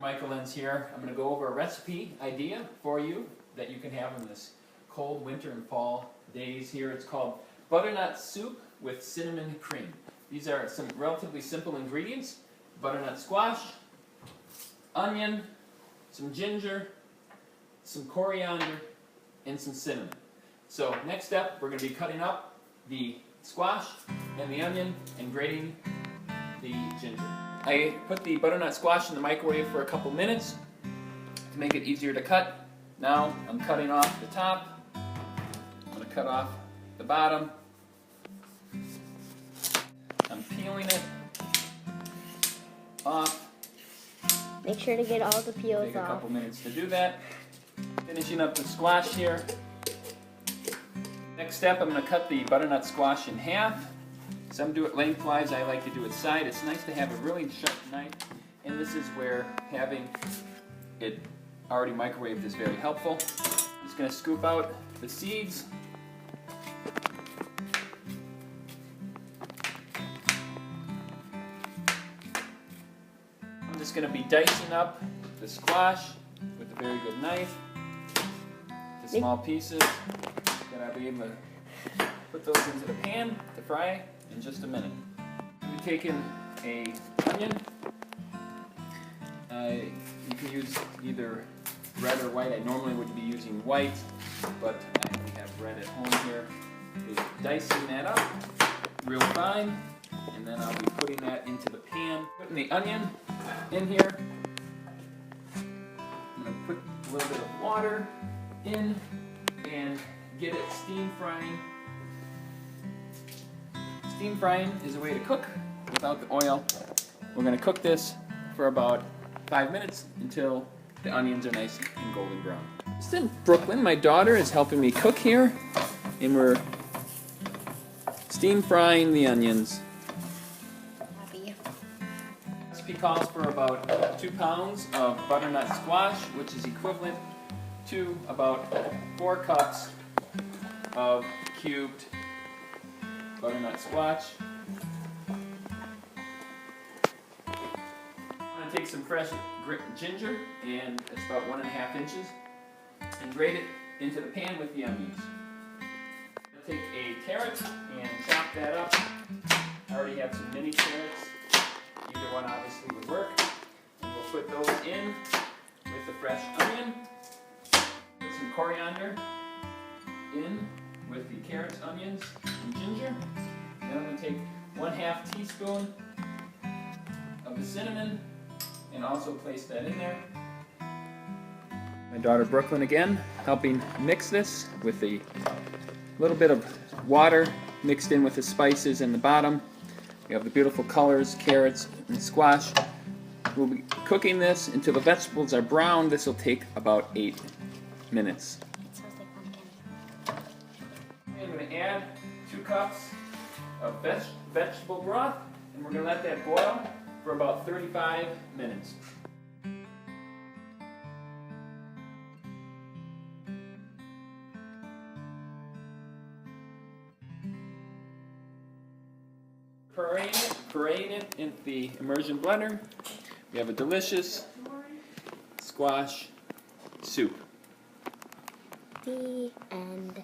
Michael Lenz here. I'm going to go over a recipe idea for you that you can have in this cold winter and fall days here. It's called butternut soup with cinnamon cream. These are some relatively simple ingredients: butternut squash, onion, some ginger, some coriander, and some cinnamon. So next step, we're going to be cutting up the squash and the onion and grating the ginger. I put the butternut squash in the microwave for a couple minutes to make it easier to cut. Now I'm cutting off the top. I'm going to cut off the bottom. I'm peeling it off. Make sure to get all the peels Take a off. couple minutes to do that. Finishing up the squash here. Next step, I'm going to cut the butternut squash in half. Some do it lengthwise, I like to do it side. It's nice to have a really sharp knife, and this is where having it already microwaved is very helpful. I'm just going to scoop out the seeds. I'm just going to be dicing up the squash with a very good knife to small pieces. Then I'll be able to put those into the pan to fry in just a minute. I'm taking an onion. You can use either red or white. I normally would be using white, but I have red at home here. Dicing that up real fine, and then I'll be putting that into the pan. Putting the onion in here. I'm going to put a little bit of water in and get it steam frying. Steam frying is a way to cook without the oil. We're going to cook this for about 5 minutes until the onions are nice and golden brown. Just in Brooklyn, my daughter is helping me cook here, and we're steam frying the onions. Happy. The recipe calls for about 2 pounds of butternut squash, which is equivalent to about 4 cups of cubed butternut squash. I'm going to take some fresh ginger, and it's about 1.5 inches, and grate it into the pan with the onions. I'm going to take a carrot and chop that up. I already have some mini carrots. Either one obviously would work. And we'll put those in with the fresh onion. Put some coriander in with the carrots, onions, and ginger. Then I'm going to take 1/2 teaspoon of the cinnamon and also place that in there. My daughter Brooklyn again helping mix this with a little bit of water mixed in with the spices in the bottom. We have the beautiful colors, carrots and squash. We'll be cooking this until the vegetables are brown. This will take about 8 minutes. It smells like pumpkin. I'm going to add 2 cups of vegetable broth, and we're going to let that boil for about 35 minutes. Pureeing it in the immersion blender. We have a delicious squash soup. The end.